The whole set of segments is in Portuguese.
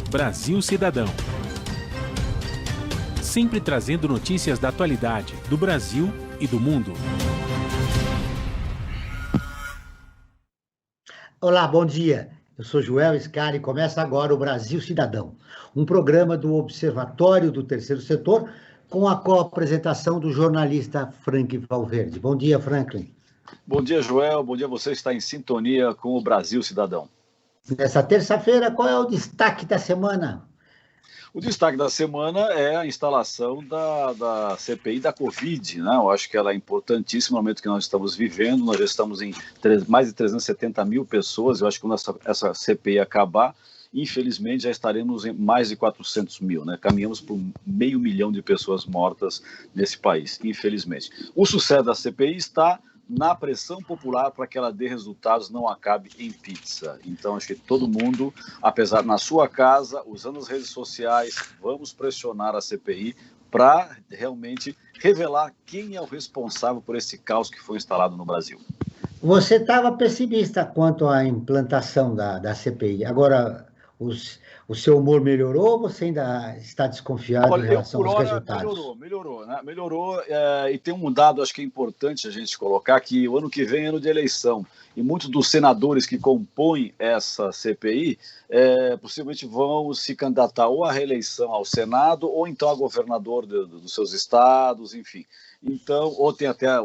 Brasil Cidadão. Sempre trazendo notícias da atualidade, do Brasil e do mundo. Olá, bom dia. Eu sou Joel Scari e começa agora o Brasil Cidadão, um programa do Observatório do Terceiro Setor com a co-apresentação do jornalista Franklin Valverde. Bom dia, Franklin. Bom dia, Joel. Bom dia a você, está em sintonia com o Brasil Cidadão. Nessa terça-feira, qual é o destaque da semana? O destaque da semana é a instalação da CPI da Covid, né? Eu acho que ela é importantíssima no momento que nós estamos vivendo. Nós já estamos em mais de 370 mil pessoas. Eu acho que quando essa CPI acabar, infelizmente já estaremos em mais de 400 mil, né? Caminhamos por 500 mil de pessoas mortas nesse país, infelizmente. O sucesso da CPI está na pressão popular para que ela dê resultados, não acabe em pizza. Então, acho que todo mundo, apesar na sua casa, usando as redes sociais, vamos pressionar a CPI para realmente revelar quem é o responsável por esse caos que foi instalado no Brasil. Você estava pessimista quanto à implantação da CPI. Agora, o seu humor melhorou ou você ainda está desconfiado em relação aos resultados? Melhorou, né? Melhorou, e tem um dado, acho que é importante a gente colocar, que o ano que vem é ano de eleição, e muitos dos senadores que compõem essa CPI possivelmente vão se candidatar ou à reeleição ao Senado, ou então a governador dos seus estados, enfim. Então, ou tem até a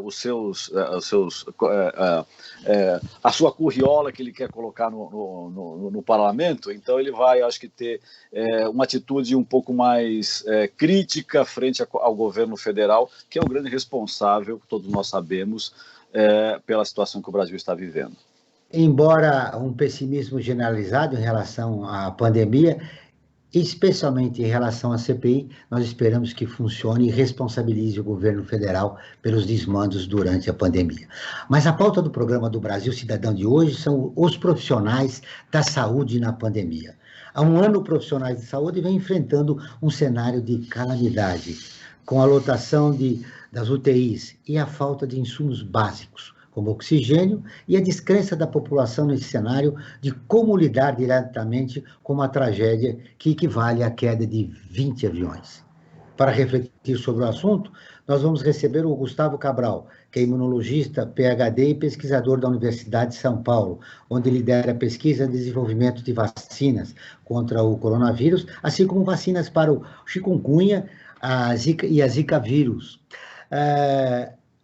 sua curriola que ele quer colocar no parlamento, então ele vai, acho que, ter uma atitude um pouco mais crítica frente ao governo federal, que é o grande responsável, todos nós sabemos, pela situação que o Brasil está vivendo. Embora um pessimismo generalizado em relação à pandemia, especialmente em relação à CPI, nós esperamos que funcione e responsabilize o governo federal pelos desmandos durante a pandemia. Mas a pauta do programa do Brasil Cidadão de hoje são os profissionais da saúde na pandemia. Há um ano, profissionais de saúde vêm enfrentando um cenário de calamidade, com a lotação das UTIs e a falta de insumos básicos, como oxigênio, e a descrença da população nesse cenário de como lidar diretamente com uma tragédia que equivale à queda de 20 aviões. Para refletir sobre o assunto, nós vamos receber o Gustavo Cabral, que é imunologista, PhD e pesquisador da Universidade de São Paulo, onde lidera a pesquisa e desenvolvimento de vacinas contra o coronavírus, assim como vacinas para o chikungunya a Zika vírus.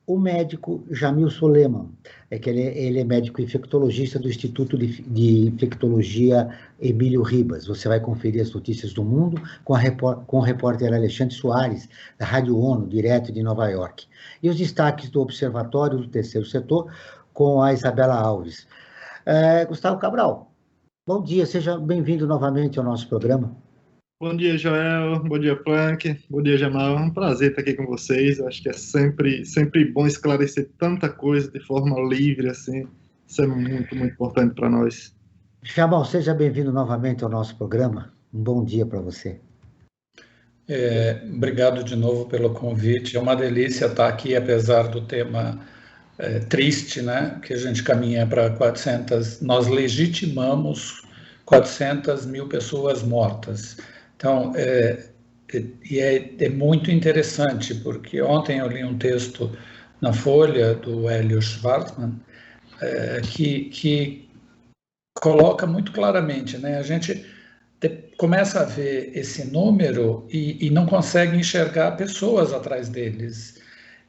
O médico Jamil Soleman, ele é médico infectologista do Instituto de Infectologia Emílio Ribas. Você vai conferir as notícias do mundo com o repórter Alexandre Soares, da Rádio ONU, direto de Nova York. E os destaques do Observatório do Terceiro Setor com a Isabela Alves. Gustavo Cabral, bom dia, seja bem-vindo novamente ao nosso programa. Bom dia, Joel. Bom dia, Frank. Bom dia, Jamal. É um prazer estar aqui com vocês. Acho que é sempre bom esclarecer tanta coisa de forma livre, assim. Isso é muito, muito importante para nós. Jamal, seja bem-vindo novamente ao nosso programa. Um bom dia para você. Obrigado de novo pelo convite. É uma delícia estar aqui, apesar do tema triste, né? Que a gente caminha para 400... Nós legitimamos 400 mil pessoas mortas. Então, é muito interessante, porque ontem eu li um texto na Folha do Hélio Schwartzman, que coloca muito claramente, né? A gente começa a ver esse número e não consegue enxergar pessoas atrás deles.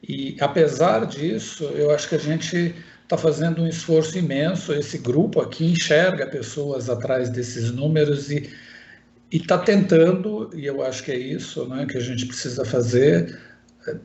E, apesar disso, eu acho que a gente está fazendo um esforço imenso. Esse grupo aqui enxerga pessoas atrás desses números e está tentando, e eu acho que é isso, né, que a gente precisa fazer,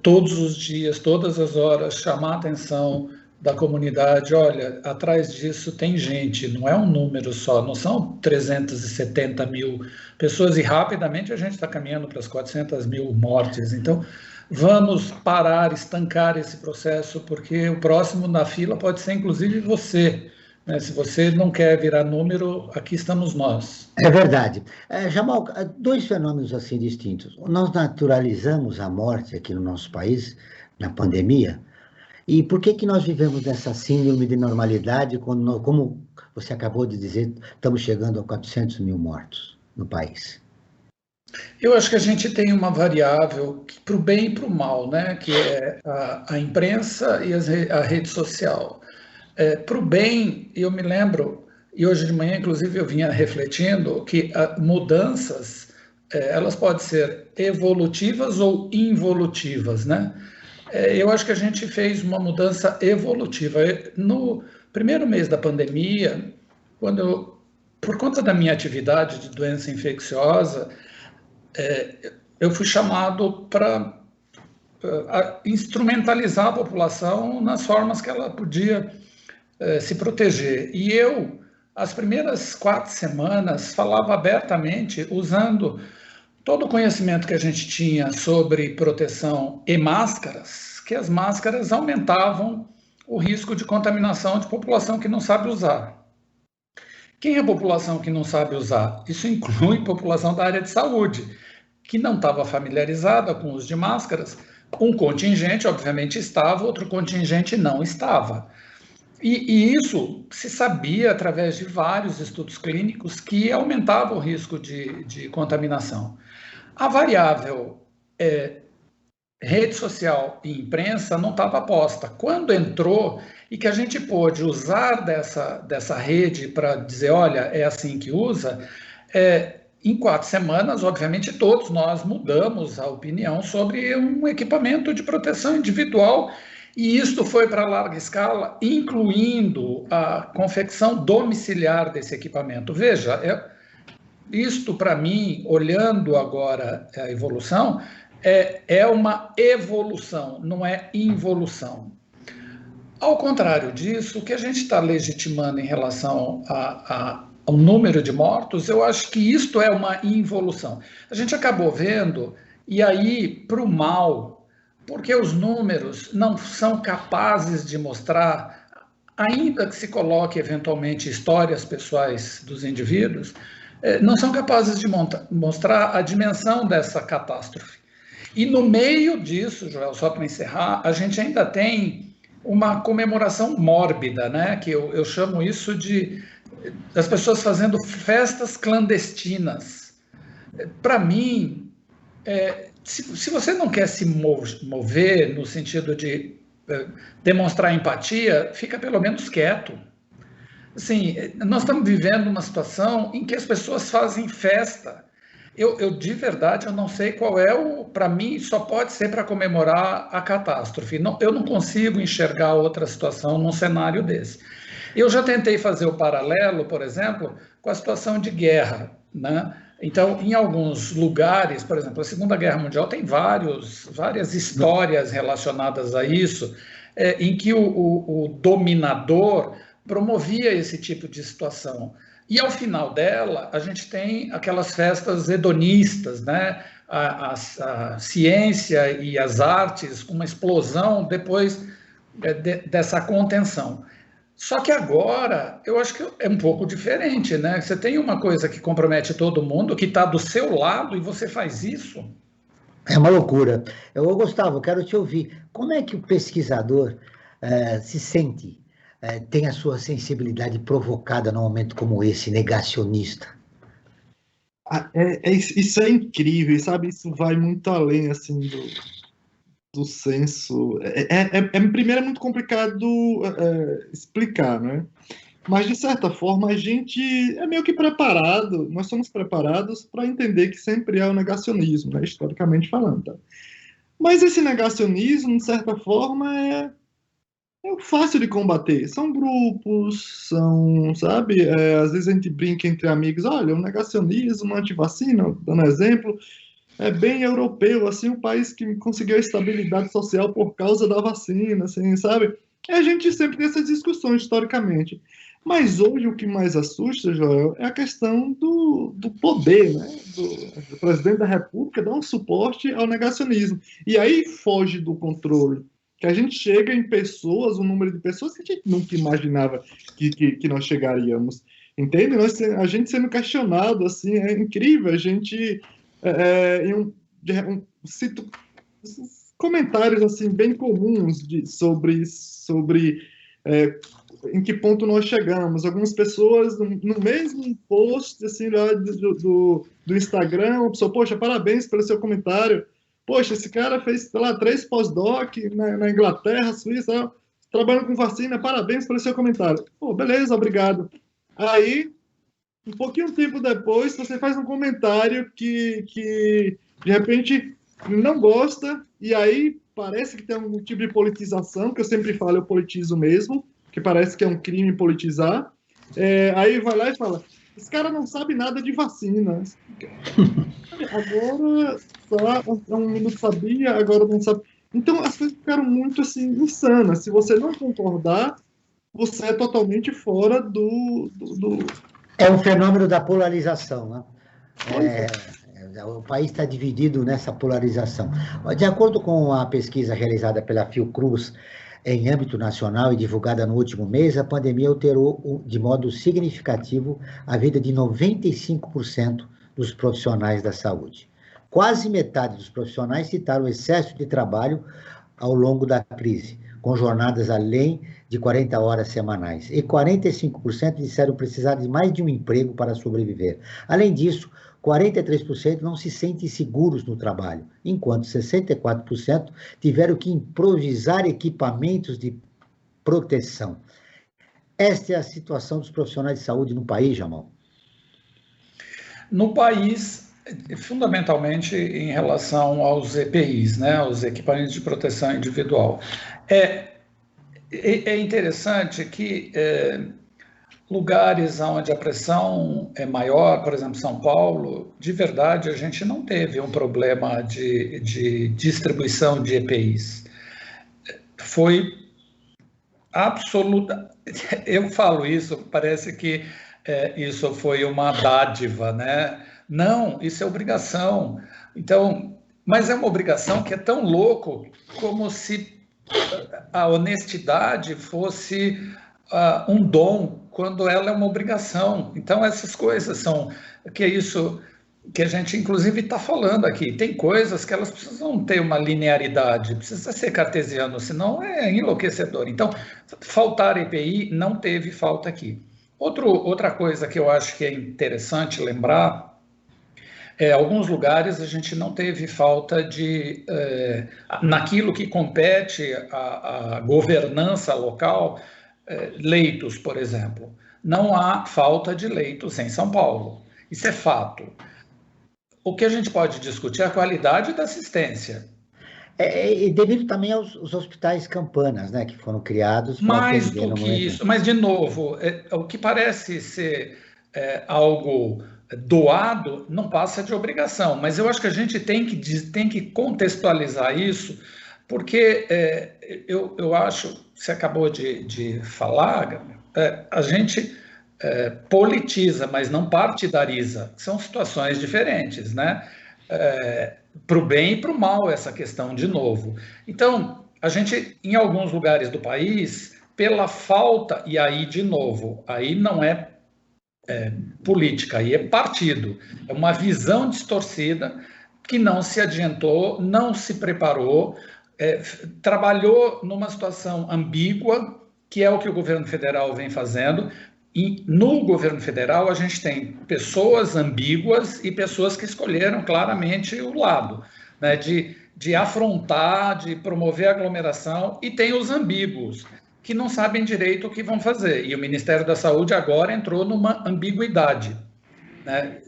todos os dias, todas as horas, chamar a atenção da comunidade. Olha, atrás disso tem gente, não é um número só, não são 370 mil pessoas, e rapidamente a gente está caminhando para as 400 mil mortes. Então, vamos parar, estancar esse processo, porque o próximo na fila pode ser, inclusive, você. Se você não quer virar número, aqui estamos nós. É verdade. Jamal, dois fenômenos assim distintos. Nós naturalizamos a morte aqui no nosso país, na pandemia, e por que nós vivemos nessa síndrome de normalidade, quando como você acabou de dizer, estamos chegando a 400 mil mortos? no país? Eu acho que a gente tem uma variável para o bem e para o mal, né? Que é a imprensa e a rede social. Para o bem, eu me lembro, e hoje de manhã, inclusive, eu vinha refletindo que mudanças, elas podem ser evolutivas ou involutivas, né? Eu acho que a gente fez uma mudança evolutiva. No primeiro mês da pandemia, por conta da minha atividade de doença infecciosa, eu fui chamado para instrumentalizar a população nas formas que ela podia se proteger. E eu, as primeiras 4 semanas, falava abertamente, usando todo o conhecimento que a gente tinha sobre proteção e máscaras, que as máscaras aumentavam o risco de contaminação de população que não sabe usar. Quem é a população que não sabe usar? Isso inclui população da área de saúde, que não estava familiarizada com o uso de máscaras. Um contingente, obviamente, estava, outro contingente não estava. E isso se sabia através de vários estudos clínicos que aumentava o risco de contaminação. A variável rede social e imprensa não estava posta. Quando entrou e que a gente pôde usar dessa rede para dizer, olha, é assim que usa, em 4 semanas, obviamente, todos nós mudamos a opinião sobre um equipamento de proteção individual, e isto foi para larga escala, incluindo a confecção domiciliar desse equipamento. Veja, isto para mim, olhando agora a evolução, é uma evolução, não é involução. Ao contrário disso, o que a gente está legitimando em relação ao número de mortos, eu acho que isto é uma involução. A gente acabou vendo, e aí para o mal, porque os números não são capazes de mostrar, ainda que se coloque eventualmente histórias pessoais dos indivíduos, não são capazes de mostrar a dimensão dessa catástrofe. E no meio disso, Joel, só para encerrar, a gente ainda tem uma comemoração mórbida, né? Que eu chamo isso das pessoas fazendo festas clandestinas. Para mim, se você não quer se mover no sentido de demonstrar empatia, fica pelo menos quieto. Assim, nós estamos vivendo uma situação em que as pessoas fazem festa. Eu de verdade, eu não sei qual para mim, só pode ser para comemorar a catástrofe. Eu não consigo enxergar outra situação num cenário desse. Eu já tentei fazer o paralelo, por exemplo, com a situação de guerra, né? Então, em alguns lugares, por exemplo, a Segunda Guerra Mundial tem várias histórias relacionadas a isso, em que o dominador promovia esse tipo de situação. E ao final dela, a gente tem aquelas festas hedonistas, né? A ciência e as artes com uma explosão depois dessa contenção. Só que agora, eu acho que é um pouco diferente, né? Você tem uma coisa que compromete todo mundo, que está do seu lado, e você faz isso. É uma loucura. Gustavo, eu quero te ouvir. Como é que o pesquisador se sente, tem a sua sensibilidade provocada num momento como esse, negacionista? Isso é incrível, sabe? Isso vai muito além, assim, do senso. Primeiro, é muito complicado explicar, né? Mas, de certa forma, a gente é meio que preparado, nós somos preparados para entender que sempre há o negacionismo, né? Historicamente falando. Tá? Mas esse negacionismo, de certa forma, é fácil de combater. São grupos, sabe? Às vezes a gente brinca entre amigos, olha, o negacionismo, antivacina, dando exemplo, é bem europeu, assim, um país que conseguiu a estabilidade social por causa da vacina, assim, sabe? E a gente sempre tem essas discussões, historicamente. Mas hoje o que mais assusta, Joel, é a questão do poder, né? Do presidente da República dar um suporte ao negacionismo. E aí foge do controle. Que a gente chega em pessoas, um número de pessoas que a gente nunca imaginava que nós chegaríamos. Entende? A gente sendo questionado, assim, é incrível. A gente... cito comentários assim bem comuns sobre em que ponto nós chegamos. Algumas pessoas, no mesmo post assim, lá do Instagram, uma pessoa, poxa, parabéns pelo seu comentário. Poxa, esse cara fez, sei lá, 3 pós-doc na Inglaterra, Suíça, trabalhando com vacina, parabéns pelo seu comentário. Pô, beleza, obrigado. Aí, um pouquinho tempo depois, você faz um comentário que de repente, não gosta, e aí parece que tem algum tipo de politização, que eu sempre falo, eu politizo mesmo, que parece que é um crime politizar. Aí vai lá e fala, esse cara não sabe nada de vacina. Agora, há um minuto sabia, agora não sabe. Então, as coisas ficaram muito, assim, insanas. Se você não concordar, você é totalmente fora do... É um fenômeno da polarização, né? O país está dividido nessa polarização. De acordo com a pesquisa realizada pela Fiocruz em âmbito nacional e divulgada no último mês, a pandemia alterou de modo significativo a vida de 95% dos profissionais da saúde. Quase metade dos profissionais citaram o excesso de trabalho ao longo da crise, com jornadas além de 40 horas semanais. E 45% disseram precisar de mais de um emprego para sobreviver. Além disso, 43% não se sentem seguros no trabalho, enquanto 64% tiveram que improvisar equipamentos de proteção. Esta é a situação dos profissionais de saúde no país, Jamal? No país, fundamentalmente em relação aos EPIs, né, os equipamentos de proteção individual. É interessante que lugares onde a pressão é maior, por exemplo, São Paulo, de verdade, a gente não teve um problema de distribuição de EPIs. Foi absoluta. Eu falo isso, parece que isso foi uma dádiva, né? Não, isso é obrigação. Então, mas é uma obrigação que é tão louco como se a honestidade fosse um dom, quando ela é uma obrigação. Então, essas coisas são, que é isso que a gente, inclusive, está falando aqui. Tem coisas que elas precisam ter uma linearidade, precisa ser cartesiano, senão é enlouquecedor. Então, faltar EPI não teve falta aqui. Outra coisa que eu acho que é interessante lembrar, alguns lugares a gente não teve falta de, naquilo que compete à governança local, leitos, por exemplo. Não há falta de leitos em São Paulo. Isso é fato. O que a gente pode discutir é a qualidade da assistência. E devido também aos hospitais campanas, né, que foram criados para mais atender do no que momento. isso, mas de novo, o que parece ser algo doado não passa de obrigação, mas eu acho que a gente tem que contextualizar isso, porque eu acho, você acabou de falar, a gente politiza, mas não partidariza, são situações diferentes, né? Para o bem e para o mal, essa questão de novo. Então, a gente, em alguns lugares do país, pela falta, e aí de novo, aí não é política, aí é partido, é uma visão distorcida que não se adiantou, não se preparou, trabalhou numa situação ambígua, que é o que o governo federal vem fazendo. E no governo federal a gente tem pessoas ambíguas e pessoas que escolheram claramente o lado, né, de afrontar, de promover aglomeração, e tem os ambíguos, que não sabem direito o que vão fazer. E o Ministério da Saúde agora entrou numa ambiguidade, né?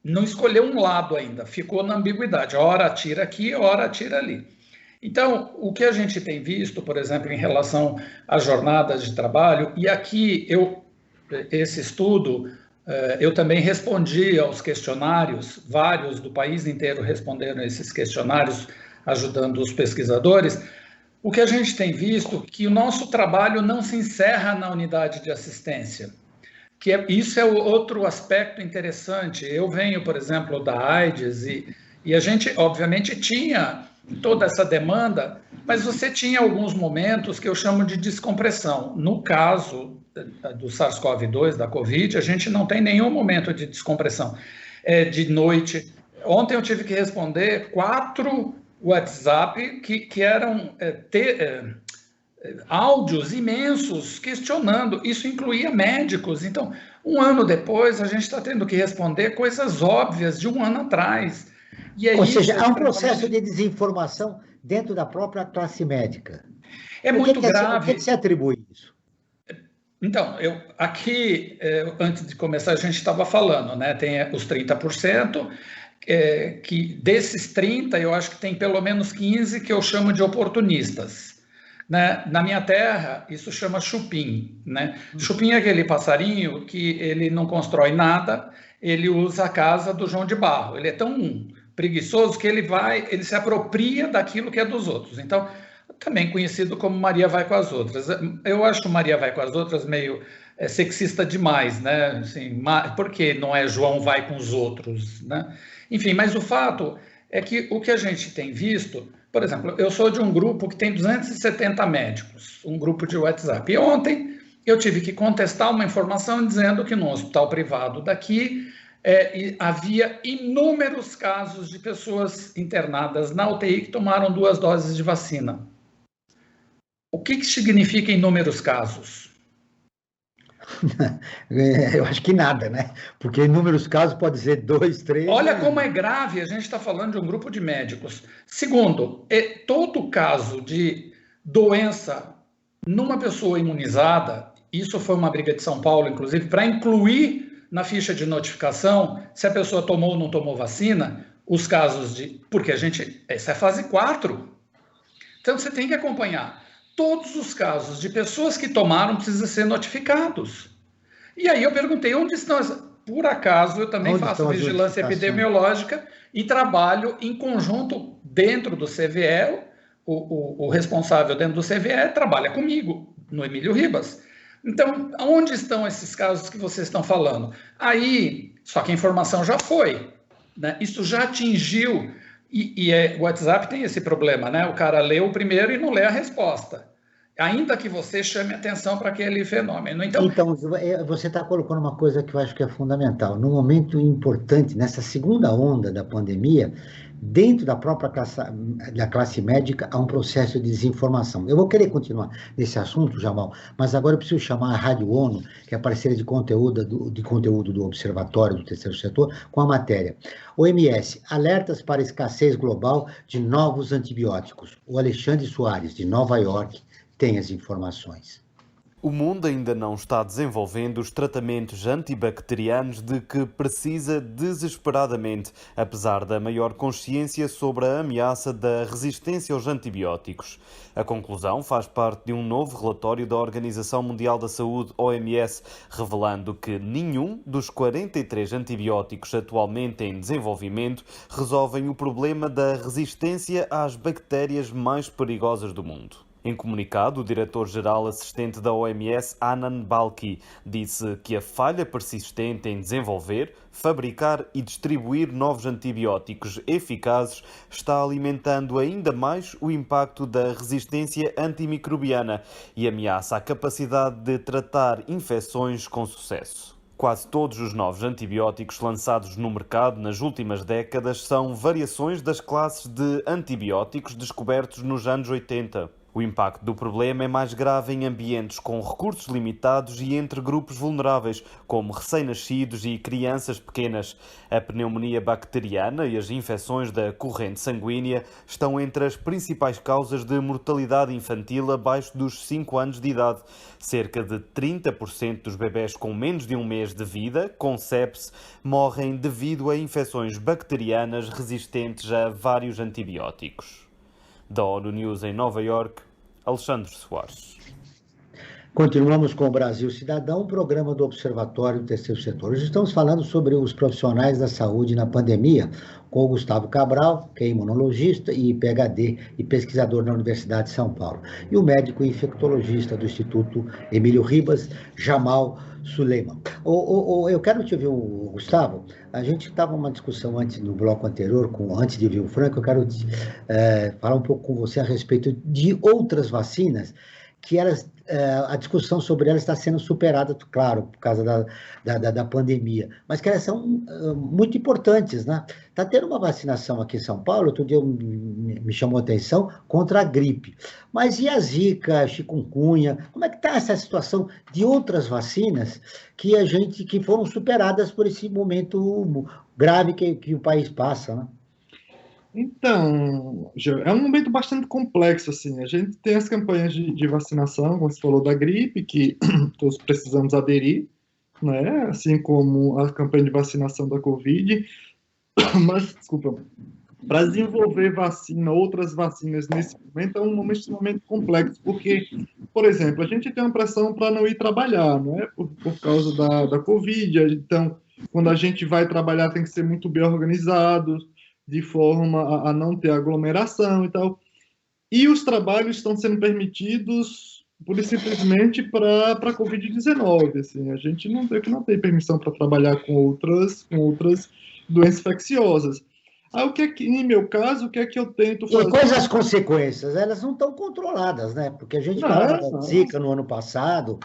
Não escolheu um lado ainda, ficou na ambiguidade, ora atira aqui, ora atira ali. Então, o que a gente tem visto, por exemplo, em relação às jornadas de trabalho, e aqui esse estudo, eu também respondi aos questionários, vários do país inteiro responderam a esses questionários, ajudando os pesquisadores. O que a gente tem visto é que o nosso trabalho não se encerra na unidade de assistência, isso é outro aspecto interessante. Eu venho, por exemplo, da AIDS, e a gente, obviamente, tinha toda essa demanda, mas você tinha alguns momentos que eu chamo de descompressão. No caso do SARS-CoV-2, da Covid, a gente não tem nenhum momento de descompressão. De noite, ontem eu tive que responder 4 WhatsApp que eram áudios imensos questionando. Isso incluía médicos. Então, um ano depois, a gente está tendo que responder coisas óbvias de um ano atrás. Ou seja, há um processo de desinformação dentro da própria classe médica. É muito grave. O que se atribui isso? Então, aqui, antes de começar, a gente estava falando, né? Tem os 30%, que desses 30%, eu acho que tem pelo menos 15% que eu chamo de oportunistas. Né? Na minha terra, isso chama chupim. Né? Chupim é aquele passarinho que ele não constrói nada, ele usa a casa do João de Barro. Ele é tão preguiçoso que ele se apropria daquilo que é dos outros. Então, também conhecido como Maria vai com as outras. Eu acho Maria vai com as outras meio sexista demais, né? Assim, porque não é João vai com os outros, né? Enfim, mas o fato é que o que a gente tem visto, por exemplo, eu sou de um grupo que tem 270 médicos, um grupo de WhatsApp. E ontem eu tive que contestar uma informação dizendo que no hospital privado daqui havia inúmeros casos de pessoas internadas na UTI que tomaram 2 doses de vacina. O que significa inúmeros casos? Eu acho que nada, né? Porque inúmeros casos pode ser 2, 3... Olha como é grave, a gente está falando de um grupo de médicos. Segundo, todo caso de doença numa pessoa imunizada, isso foi uma briga de São Paulo, inclusive, para incluir na ficha de notificação se a pessoa tomou ou não tomou vacina, os casos de... Porque essa é a fase 4. Então, você tem que acompanhar. Todos os casos de pessoas que tomaram precisam ser notificados. E aí eu perguntei, onde estão Por acaso, eu também faço vigilância epidemiológica e trabalho em conjunto dentro do CVE, o responsável dentro do CVE trabalha comigo, no Emílio Ribas. Então, onde estão esses casos que vocês estão falando? Aí, só que a informação já foi, né? Isso já atingiu, o WhatsApp tem esse problema, né? O cara lê o primeiro e não lê a resposta, ainda que você chame atenção para aquele fenômeno. Então, você está colocando uma coisa que eu acho que é fundamental. Num momento importante, nessa segunda onda da pandemia, dentro da própria classe médica, há um processo de desinformação. Eu vou querer continuar nesse assunto, Jamal, mas agora eu preciso chamar a Rádio ONU, que é a parceira de conteúdo do Observatório do Terceiro Setor, com a matéria. OMS, alertas para escassez global de novos antibióticos. O Alexandre Soares, de Nova York, tem as informações. O mundo ainda não está desenvolvendo os tratamentos antibacterianos de que precisa desesperadamente, apesar da maior consciência sobre a ameaça da resistência aos antibióticos. A conclusão faz parte de um novo relatório da Organização Mundial da Saúde, OMS, revelando que nenhum dos 43 antibióticos atualmente em desenvolvimento resolvem o problema da resistência às bactérias mais perigosas do mundo. Em comunicado, o diretor-geral assistente da OMS, Anand Balki, disse que a falha persistente em desenvolver, fabricar e distribuir novos antibióticos eficazes está alimentando ainda mais o impacto da resistência antimicrobiana e ameaça a capacidade de tratar infecções com sucesso. Quase todos os novos antibióticos lançados no mercado nas últimas décadas são variações das classes de antibióticos descobertos nos anos 80. O impacto do problema é mais grave em ambientes com recursos limitados e entre grupos vulneráveis, como recém-nascidos e crianças pequenas. A pneumonia bacteriana e as infecções da corrente sanguínea estão entre as principais causas de mortalidade infantil abaixo dos 5 anos de idade. Cerca de 30% dos bebés com menos de um mês de vida, com sepse, morrem devido a infecções bacterianas resistentes a vários antibióticos. Da ONU News em Nova York, Alexandre Soares. Continuamos com o Brasil Cidadão, programa do Observatório do Terceiro Setor. Hoje estamos falando sobre os profissionais da saúde na pandemia, com o Gustavo Cabral, que é imunologista e PhD e pesquisador na Universidade de São Paulo, e o médico infectologista do Instituto Emílio Ribas, Jamal Suleiman. Eu quero te ouvir, Gustavo. A gente estava numa discussão no bloco anterior, antes de ouvir o Franco, eu quero falar um pouco com você a respeito de outras vacinas que a discussão sobre elas está sendo superada, claro, por causa da pandemia, mas que elas são muito importantes, né? Está tendo uma vacinação aqui em São Paulo, outro dia me chamou a atenção, contra a gripe. Mas e a Zika, a chikungunya? Como é que está essa situação de outras vacinas que foram superadas por esse momento grave que o país passa, né? Então, é um momento bastante complexo, assim. A gente tem as campanhas de vacinação, como você falou, da gripe, que todos precisamos aderir, né? Assim como a campanha de vacinação da Covid. Mas, desculpa, para desenvolver outras vacinas nesse momento, é um momento extremamente complexo, porque, por exemplo, a gente tem uma pressão para não ir trabalhar, não é? Por causa da Covid. Então, quando a gente vai trabalhar, tem que ser muito bem organizado, de forma a não ter aglomeração e tal. E os trabalhos estão sendo permitidos pura e simplesmente para a Covid-19. Assim, a gente não tem permissão para trabalhar com outras doenças infecciosas. Aí, em meu caso, o que é que eu tento fazer? E quais as consequências? Elas não estão controladas, né? Porque a gente falava da Zika no ano passado,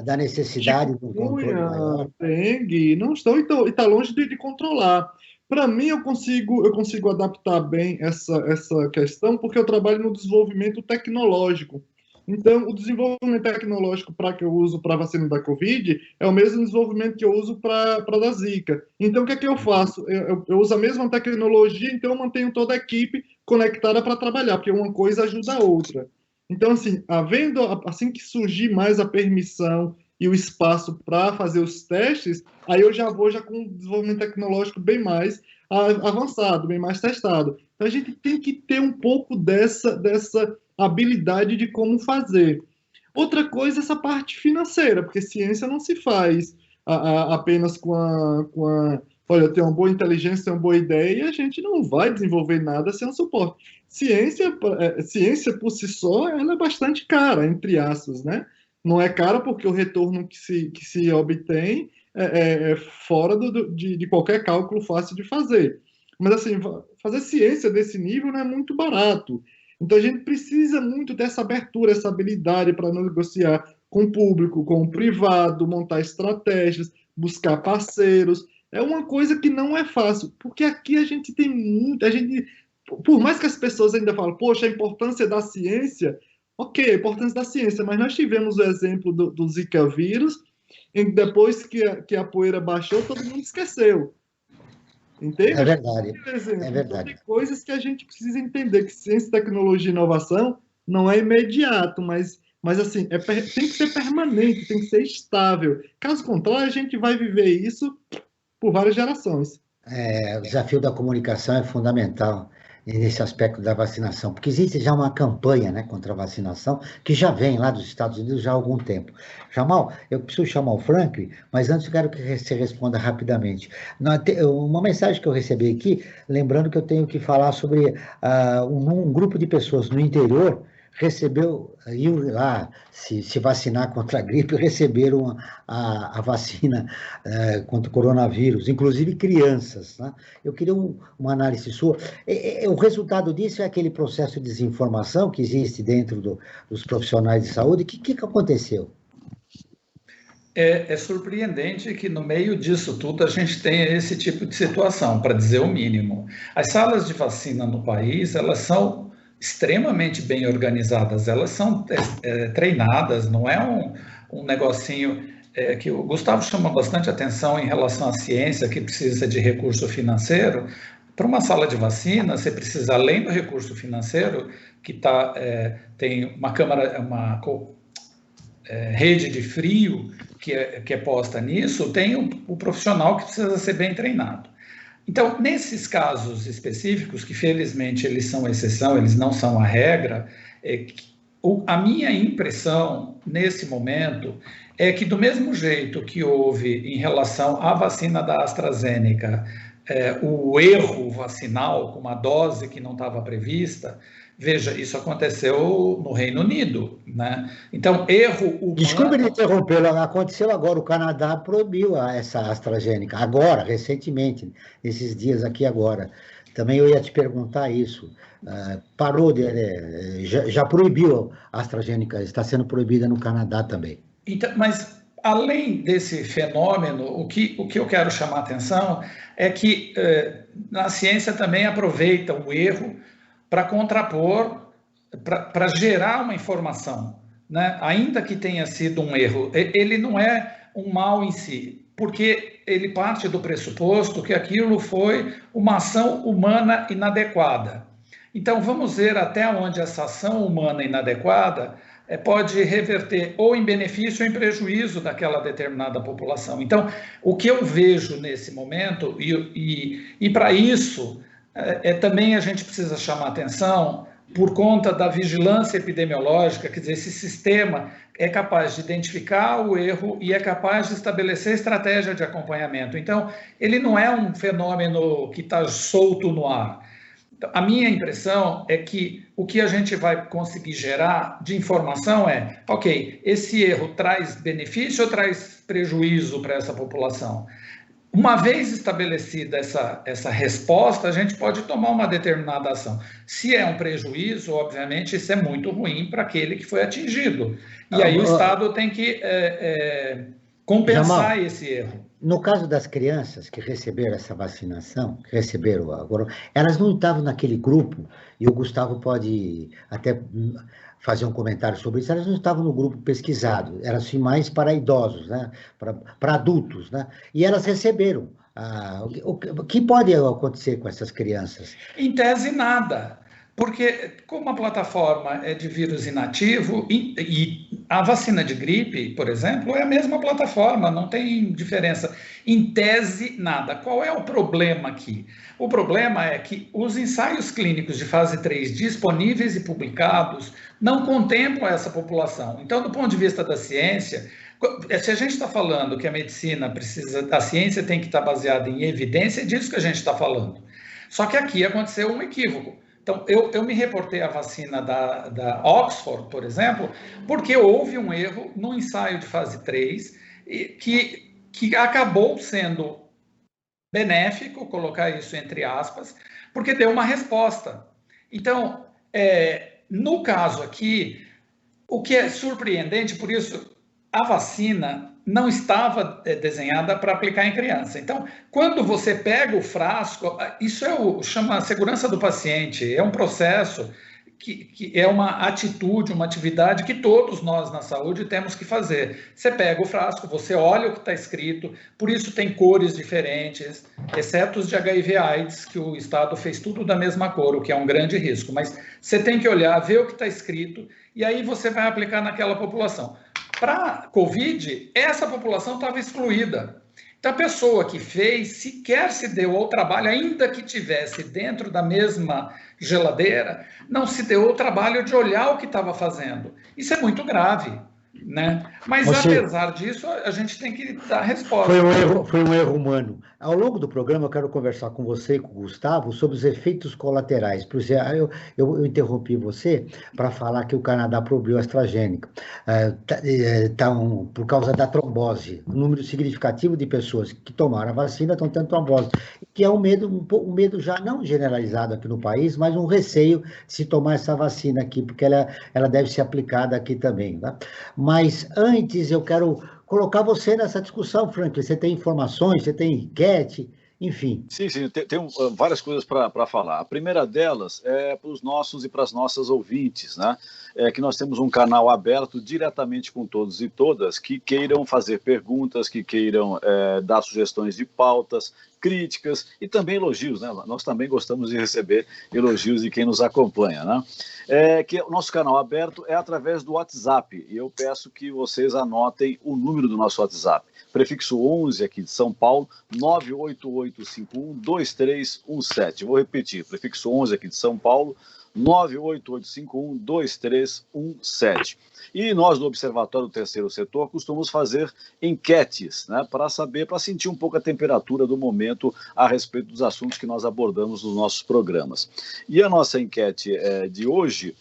da necessidade do controle maior. Dengue, não estão, então, e está longe de controlar. Para mim, eu consigo adaptar bem essa questão, porque eu trabalho no desenvolvimento tecnológico. Então, o desenvolvimento tecnológico que eu uso para a vacina da Covid é o mesmo desenvolvimento que eu uso para a da Zika. Então, o que é que eu faço? Eu uso a mesma tecnologia, então eu mantenho toda a equipe conectada para trabalhar, porque uma coisa ajuda a outra. Então, assim que surgir mais a permissão e o espaço para fazer os testes, aí eu já vou com um desenvolvimento tecnológico bem mais avançado, bem mais testado. Então, a gente tem que ter um pouco dessa habilidade de como fazer. Outra coisa é essa parte financeira, porque ciência não se faz apenas com olha, eu tenho uma boa inteligência, tenho uma boa ideia, e a gente não vai desenvolver nada sem um suporte. Ciência por si só, ela é bastante cara, entre aspas, né? Não é cara porque o retorno que se obtém é fora de qualquer cálculo fácil de fazer. Mas, assim, fazer ciência desse nível não é muito barato. Então, a gente precisa muito dessa abertura, essa habilidade para negociar com o público, com o privado, montar estratégias, buscar parceiros. É uma coisa que não é fácil, porque aqui a gente tem muita gente. Por mais que as pessoas ainda falem, poxa, a importância da ciência, ok, a importância da ciência, mas nós tivemos o exemplo do Zika vírus, e depois que a poeira baixou, todo mundo esqueceu. Entende? É verdade. É verdade. Então, tem coisas que a gente precisa entender, que ciência, tecnologia e inovação não é imediato, mas assim, tem que ser permanente, tem que ser estável. Caso contrário, a gente vai viver isso por várias gerações. O desafio da comunicação é fundamental nesse aspecto da vacinação, porque existe já uma campanha, né, contra a vacinação, que já vem lá dos Estados Unidos já há algum tempo. Jamal, eu preciso chamar o Franklin, mas antes eu quero que você responda rapidamente. Uma mensagem que eu recebi aqui, lembrando que eu tenho que falar sobre um grupo de pessoas no interior iam lá se vacinar contra a gripe, receberam a vacina contra o coronavírus, inclusive crianças, né? Eu queria uma análise sua. O resultado disso é aquele processo de desinformação que existe dentro dos profissionais de saúde. O que aconteceu? É surpreendente que no meio disso tudo a gente tenha esse tipo de situação, para dizer o mínimo. As salas de vacina no país, elas são extremamente bem organizadas, elas são treinadas, não é um negocinho que o Gustavo chama bastante atenção em relação à ciência, que precisa de recurso financeiro. Para uma sala de vacina, você precisa, além do recurso financeiro, que tem uma câmara, rede de frio que é posta nisso, tem o profissional que precisa ser bem treinado. Então, nesses casos específicos, que felizmente eles são exceção, eles não são a regra, a minha impressão nesse momento é que, do mesmo jeito que houve em relação à vacina da AstraZeneca, o erro vacinal com uma dose que não estava prevista, veja, isso aconteceu no Reino Unido, né? Então, erro humano... Desculpe me interromper, aconteceu agora, o Canadá proibiu essa AstraZeneca, agora, recentemente, nesses dias aqui agora. Também eu ia te perguntar isso. Parou, já proibiu a AstraZeneca, está sendo proibida no Canadá também. Então, mas, além desse fenômeno, o que eu quero chamar a atenção é que a ciência também aproveita o erro para contrapor, para gerar uma informação, né? Ainda que tenha sido um erro, ele não é um mal em si, porque ele parte do pressuposto que aquilo foi uma ação humana inadequada. Então, vamos ver até onde essa ação humana inadequada pode reverter ou em benefício ou em prejuízo daquela determinada população. Então, o que eu vejo nesse momento, e para isso, também a gente precisa chamar atenção por conta da vigilância epidemiológica, quer dizer, esse sistema é capaz de identificar o erro e é capaz de estabelecer estratégia de acompanhamento. Então, ele não é um fenômeno que está solto no ar. Então, a minha impressão é que o que a gente vai conseguir gerar de informação é, ok, esse erro traz benefício ou traz prejuízo para essa população? Uma vez estabelecida essa resposta, a gente pode tomar uma determinada ação. Se é um prejuízo, obviamente, isso é muito ruim para aquele que foi atingido. E aí o Estado tem que compensar esse erro. No caso das crianças que receberam essa vacinação, que receberam agora, elas não estavam naquele grupo, e o Gustavo pode até fazer um comentário sobre isso, elas não estavam no grupo pesquisado, era assim mais para idosos, né? Para adultos, né? E elas receberam. O que pode acontecer com essas crianças? Em tese, nada. Porque, como a plataforma é de vírus inativo, e a vacina de gripe, por exemplo, é a mesma plataforma, não tem diferença. Em tese, nada. Qual é o problema aqui? O problema é que os ensaios clínicos de fase 3 disponíveis e publicados não contemplam essa população. Então, do ponto de vista da ciência, se a gente está falando que a medicina precisa, a ciência tem que estar baseada em evidência, é disso que a gente está falando. Só que aqui aconteceu um equívoco. Então, eu me reportei à vacina da Oxford, por exemplo, porque houve um erro no ensaio de fase 3 que acabou sendo benéfico, colocar isso entre aspas, porque deu uma resposta. Então, no caso aqui, o que é surpreendente, por isso, a vacina não estava desenhada para aplicar em criança. Então, quando você pega o frasco, isso chama segurança do paciente, é um processo que é uma atitude, uma atividade que todos nós na saúde temos que fazer. Você pega o frasco, você olha o que está escrito, por isso tem cores diferentes, exceto os de HIV/AIDS, que o Estado fez tudo da mesma cor, o que é um grande risco. Mas você tem que olhar, ver o que está escrito, e aí você vai aplicar naquela população. Para Covid, essa população estava excluída. Então, a pessoa que fez sequer se deu ao trabalho, ainda que tivesse dentro da mesma geladeira, não se deu ao trabalho de olhar o que estava fazendo. Isso é muito grave, né? Mas, apesar disso, a gente tem que dar resposta. Foi um erro humano. Ao longo do programa, eu quero conversar com você e com o Gustavo sobre os efeitos colaterais. Por exemplo, eu interrompi você para falar que o Canadá proibiu a AstraZeneca. Por causa da trombose. Um número significativo de pessoas que tomaram a vacina estão tendo trombose. Que é um medo já não generalizado aqui no país, mas um receio de se tomar essa vacina aqui, porque ela deve ser aplicada aqui também. Tá? Mas antes eu quero colocar você nessa discussão, Franklin. Você tem informações, você tem enquete, enfim. Sim, tem várias coisas para falar. A primeira delas é para os nossos e para as nossas ouvintes, né? É que nós temos um canal aberto diretamente com todos e todas que queiram fazer perguntas, que queiram dar sugestões de pautas, críticas e também elogios, né? Nós também gostamos de receber elogios de quem nos acompanha, né? Que o nosso canal aberto é através do WhatsApp, e eu peço que vocês anotem o número do nosso WhatsApp. Prefixo 11 aqui de São Paulo, 988512317. Vou repetir, prefixo 11 aqui de São Paulo, 988512317. E nós do Observatório do Terceiro Setor costumamos fazer enquetes, né, para sentir um pouco a temperatura do momento a respeito dos assuntos que nós abordamos nos nossos programas. E a nossa enquete de hoje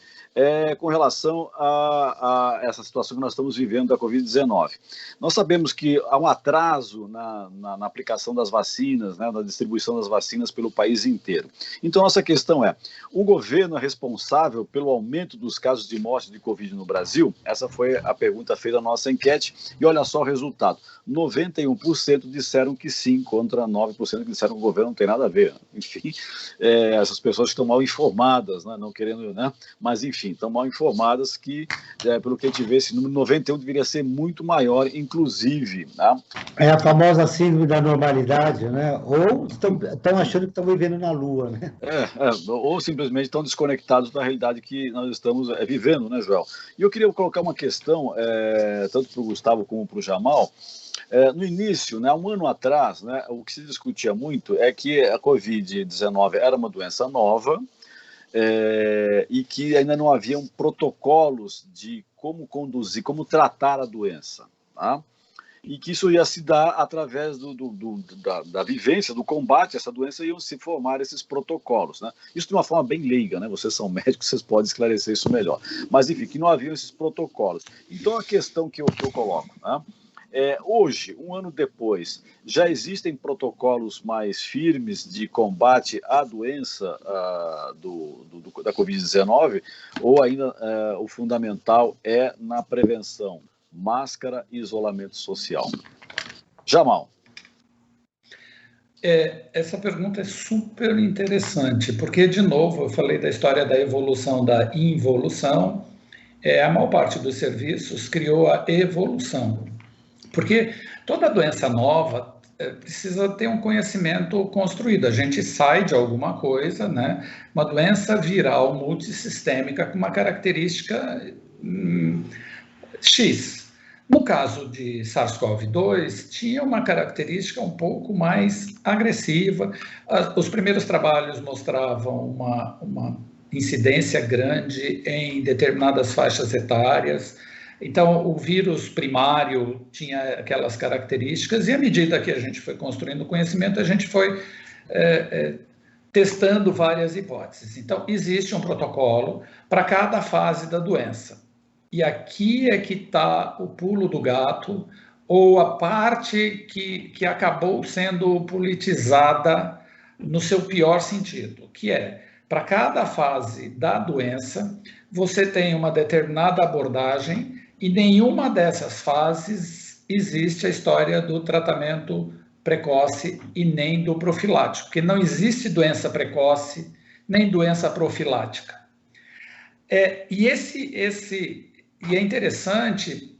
com relação a essa situação que nós estamos vivendo da Covid-19. Nós sabemos que há um atraso na aplicação das vacinas, né, na distribuição das vacinas pelo país inteiro. Então, nossa questão é, o governo é responsável pelo aumento dos casos de morte de Covid no Brasil? Essa foi a pergunta feita na nossa enquete, e olha só o resultado. 91% disseram que sim, contra 9% que disseram que o governo não tem nada a ver. Enfim, essas pessoas estão mal informadas, né, não querendo, né, mas enfim, estão mal informadas que, pelo que a gente vê, esse número 91 deveria ser muito maior, inclusive. Né? É a famosa síndrome da normalidade, né? Ou estão achando que estão vivendo na Lua, né? Ou simplesmente estão desconectados da realidade que nós estamos vivendo, né, Joel? E eu queria colocar uma questão, tanto para o Gustavo como para o Jamal. No início, né, um ano atrás, né, o que se discutia muito é que a Covid-19 era uma doença nova, e que ainda não haviam protocolos de como conduzir, como tratar a doença, tá? E que isso ia se dar através da vivência, do combate a essa doença, iam se formar esses protocolos, né? Isso de uma forma bem leiga, né? Vocês são médicos, vocês podem esclarecer isso melhor. Mas, enfim, que não haviam esses protocolos. Então, a questão que eu coloco, né? Hoje, um ano depois, já existem protocolos mais firmes de combate à doença da Covid-19, ou ainda o fundamental é na prevenção, máscara e isolamento social? Jamal. Essa pergunta é super interessante, porque, de novo, eu falei da história da evolução, da involução, a maior parte dos serviços criou a evolução. Porque toda doença nova precisa ter um conhecimento construído. A gente sai de alguma coisa, né? Uma doença viral multissistêmica com uma característica X. No caso de SARS-CoV-2, tinha uma característica um pouco mais agressiva. Os primeiros trabalhos mostravam uma incidência grande em determinadas faixas etárias. Então, o vírus primário tinha aquelas características, e à medida que a gente foi construindo conhecimento, a gente foi testando várias hipóteses. Então, existe um protocolo para cada fase da doença. E aqui é que está o pulo do gato, ou a parte que acabou sendo politizada no seu pior sentido, que para cada fase da doença, você tem uma determinada abordagem, e nenhuma dessas fases existe a história do tratamento precoce e nem do profilático, porque não existe doença precoce nem doença profilática. E é interessante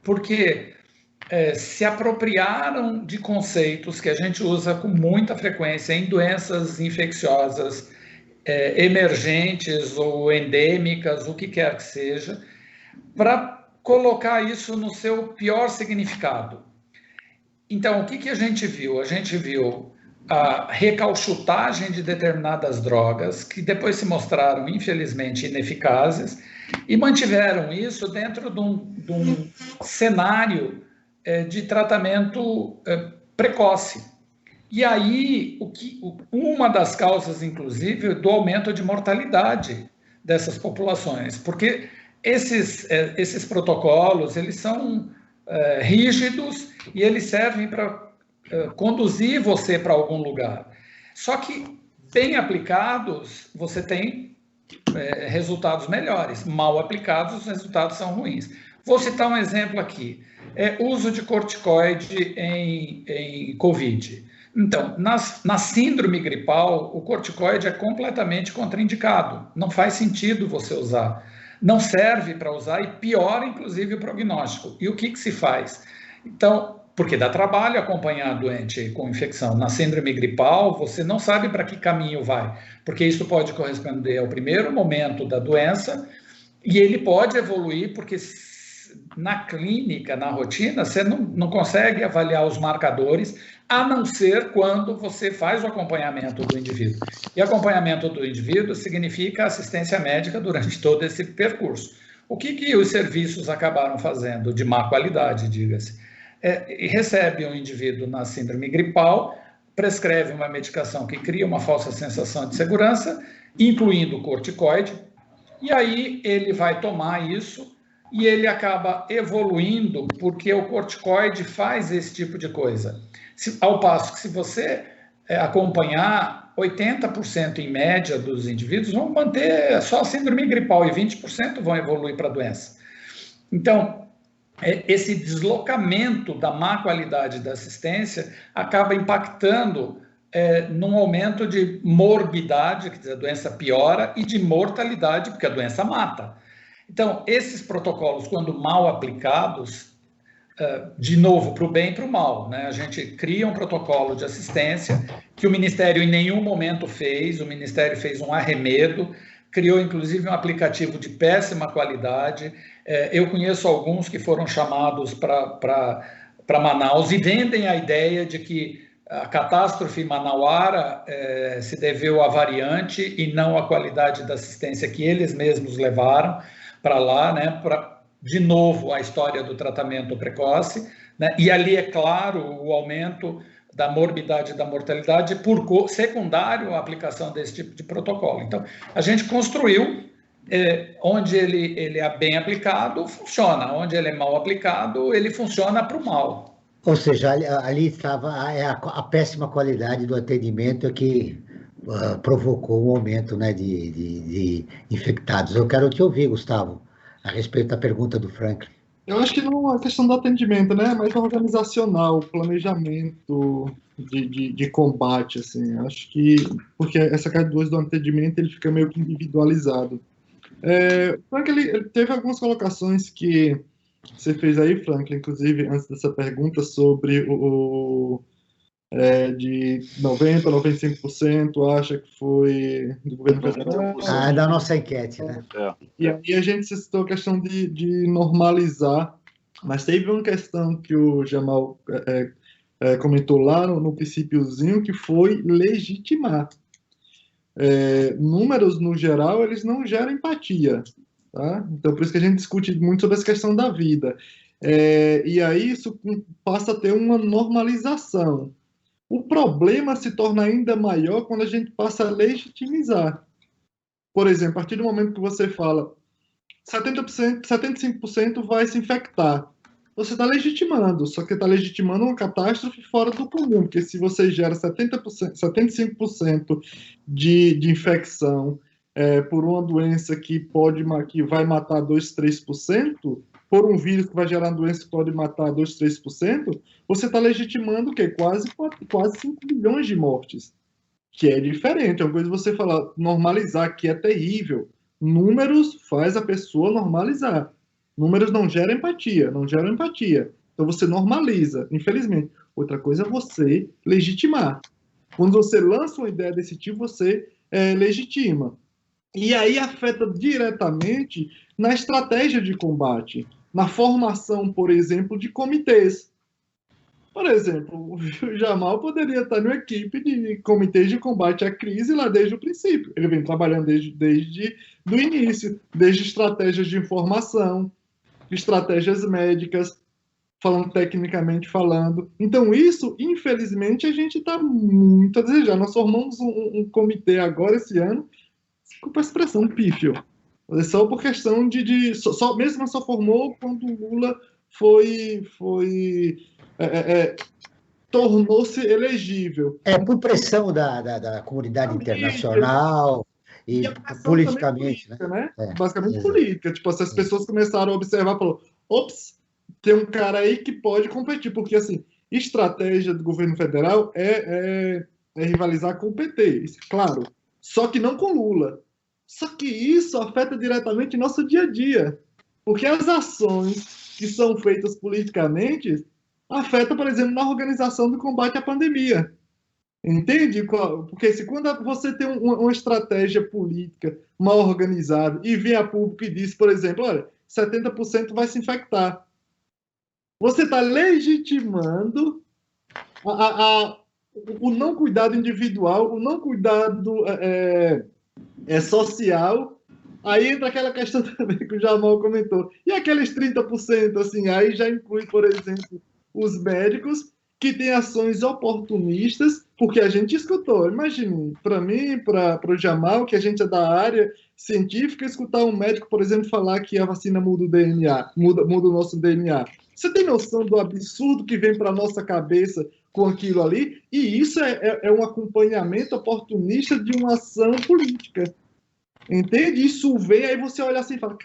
porque se apropriaram de conceitos que a gente usa com muita frequência em doenças infecciosas emergentes ou endêmicas, o que quer que seja, para colocar isso no seu pior significado. Então, o que a gente viu? A gente viu a recalchutagem de determinadas drogas, que depois se mostraram, infelizmente, ineficazes, e mantiveram isso dentro de um cenário de tratamento precoce. E aí, uma das causas, inclusive, do aumento de mortalidade dessas populações, porque esses protocolos, eles são rígidos e eles servem para conduzir você para algum lugar. Só que, bem aplicados, você tem resultados melhores. Mal aplicados, os resultados são ruins. Vou citar um exemplo aqui. Uso de corticoide em COVID. Então, na síndrome gripal, o corticoide é completamente contraindicado. Não faz sentido você usar. Não serve para usar e piora, inclusive, o prognóstico. E o que se faz? Então, porque dá trabalho acompanhar doente com infecção. Na síndrome gripal, você não sabe para que caminho vai, porque isso pode corresponder ao primeiro momento da doença e ele pode evoluir, porque na clínica, na rotina, você não consegue avaliar os marcadores, a não ser quando você faz o acompanhamento do indivíduo. E acompanhamento do indivíduo significa assistência médica durante todo esse percurso. O que os serviços acabaram fazendo de má qualidade, diga-se? Recebe um indivíduo na síndrome gripal, prescreve uma medicação que cria uma falsa sensação de segurança, incluindo corticoide, E aí ele vai tomar isso e ele acaba evoluindo porque o corticoide faz esse tipo de coisa. Ao passo que se você acompanhar, 80% em média dos indivíduos vão manter só a síndrome gripal e 20% vão evoluir para a doença. Então, esse deslocamento da má qualidade da assistência acaba impactando num aumento de morbidade, quer dizer, a doença piora, e de mortalidade, porque a doença mata. Então, esses protocolos, quando mal aplicados, de novo, para o bem e para o mal, né? A gente cria um protocolo de assistência que o Ministério em nenhum momento fez, o Ministério fez um arremedo, criou inclusive um aplicativo de péssima qualidade. Eu conheço alguns que foram chamados para Manaus e vendem a ideia de que a catástrofe manauara se deveu à variante e não à qualidade da assistência que eles mesmos levaram para lá, né? De novo, a história do tratamento precoce, né? E ali, é claro, o aumento da morbidade e da mortalidade por secundário à aplicação desse tipo de protocolo. Então, a gente construiu, onde ele é bem aplicado, funciona. Onde ele é mal aplicado, ele funciona para o mal. Ou seja, ali estava a péssima qualidade do atendimento que provocou um aumento, né, de infectados. Eu quero te ouvir, Gustavo, a respeito da pergunta do Franklin. Eu acho que não é a questão do atendimento, né? Mas organizacional, planejamento de combate, assim. Acho que, porque essa categoria do atendimento, ele fica meio que individualizado. Franklin, ele teve algumas colocações que você fez aí, Franklin, inclusive, antes dessa pergunta, sobre de 90% a 95%, acha que foi do governo federal. Da nossa enquete, né? E aí a gente citou a questão de normalizar, mas teve uma questão que o Jamal comentou lá no princípiozinho, que foi legitimar. Números, no geral, eles não geram empatia, tá? Então, por isso que a gente discute muito sobre essa questão da vida. E aí isso passa a ter uma normalização. O problema se torna ainda maior quando a gente passa a legitimizar. Por exemplo, a partir do momento que você fala 70%, 75% vai se infectar, você está legitimando, só que está legitimando uma catástrofe fora do comum, porque se você gera 75% de infecção por uma doença que vai matar 2, 3%, por um vírus que vai gerar uma doença que pode matar 2, 3%, você está legitimando o quê? Quase 5 milhões de mortes. Que é diferente. É uma coisa você falar, normalizar, que é terrível. Números faz a pessoa normalizar. Números não geram empatia, Então você normaliza, infelizmente. Outra coisa é você legitimar. Quando você lança uma ideia desse tipo, você legitima. E aí afeta diretamente na estratégia de combate, na formação, por exemplo, de comitês. Por exemplo, o Jamal poderia estar numa equipe de comitês de combate à crise lá desde o princípio. Ele vem trabalhando desde o início, desde estratégias de informação, estratégias médicas, tecnicamente falando. Então, isso, infelizmente, a gente está muito a desejar. Nós formamos um comitê agora, esse ano, com a expressão pífio. Só por questão mesmo só formou quando o Lula tornou-se elegível. Por pressão da comunidade internacional e politicamente, política, né? Basicamente política. Tipo, as pessoas começaram a observar e falaram, ops, tem um cara aí que pode competir, porque, assim, estratégia do governo federal é rivalizar com o PT, isso, claro, só que não com Lula. Só que isso afeta diretamente nosso dia a dia, porque as ações que são feitas politicamente afetam, por exemplo, na organização do combate à pandemia. Entende? Porque quando você tem uma estratégia política mal organizada e vem a público e diz, por exemplo, olha, 70% vai se infectar, você está legitimando o não cuidado individual, o não cuidado social. Aí entra aquela questão também que o Jamal comentou. E aqueles 30%, assim, aí já inclui, por exemplo, os médicos que têm ações oportunistas, porque a gente escutou. Imagine, para mim, para o Jamal, que a gente é da área, científica escutar um médico, por exemplo, falar que a vacina muda o DNA, muda o nosso DNA. Você tem noção do absurdo que vem para a nossa cabeça com aquilo ali? E isso é um acompanhamento oportunista de uma ação política. Entende? Isso vem, aí você olha assim e fala,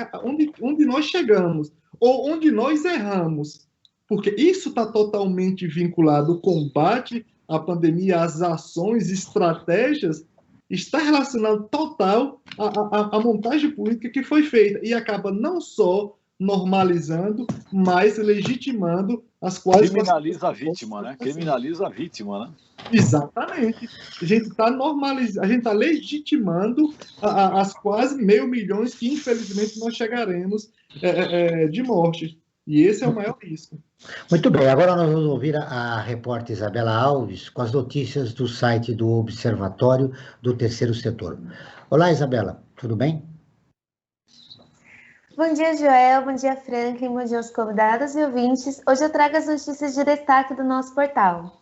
onde nós chegamos? Ou onde nós erramos? Porque isso está totalmente vinculado ao combate à pandemia, às ações, estratégias, está relacionado total à montagem política que foi feita e acaba não só normalizando, mas legitimando as quais... Criminaliza a vítima, né? Criminaliza a vítima, né? Exatamente. A gente está normalizando, a gente está legitimando as quase 500 mil que, infelizmente, nós chegaremos de morte. E esse é o maior risco. Muito bem, agora nós vamos ouvir a repórter Isabela Alves com as notícias do site do Observatório do Terceiro Setor. Olá, Isabela, tudo bem? Bom dia, Joel, bom dia, Franklin, bom dia aos convidados e ouvintes. Hoje eu trago as notícias de destaque do nosso portal.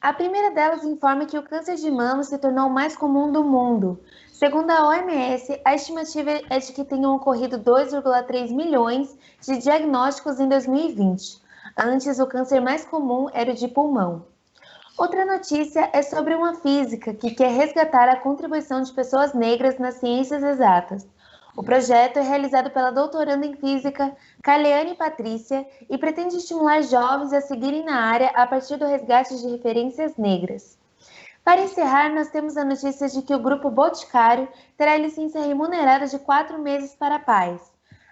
A primeira delas informa que o câncer de mama se tornou o mais comum do mundo. Segundo a OMS, a estimativa é de que tenham ocorrido 2,3 milhões de diagnósticos em 2020. Antes, o câncer mais comum era o de pulmão. Outra notícia é sobre uma física que quer resgatar a contribuição de pessoas negras nas ciências exatas. O projeto é realizado pela doutoranda em física Kaleane Patrícia e pretende estimular jovens a seguirem na área a partir do resgate de referências negras. Para encerrar, nós temos a notícia de que o Grupo Boticário terá licença remunerada de 4 meses para pais.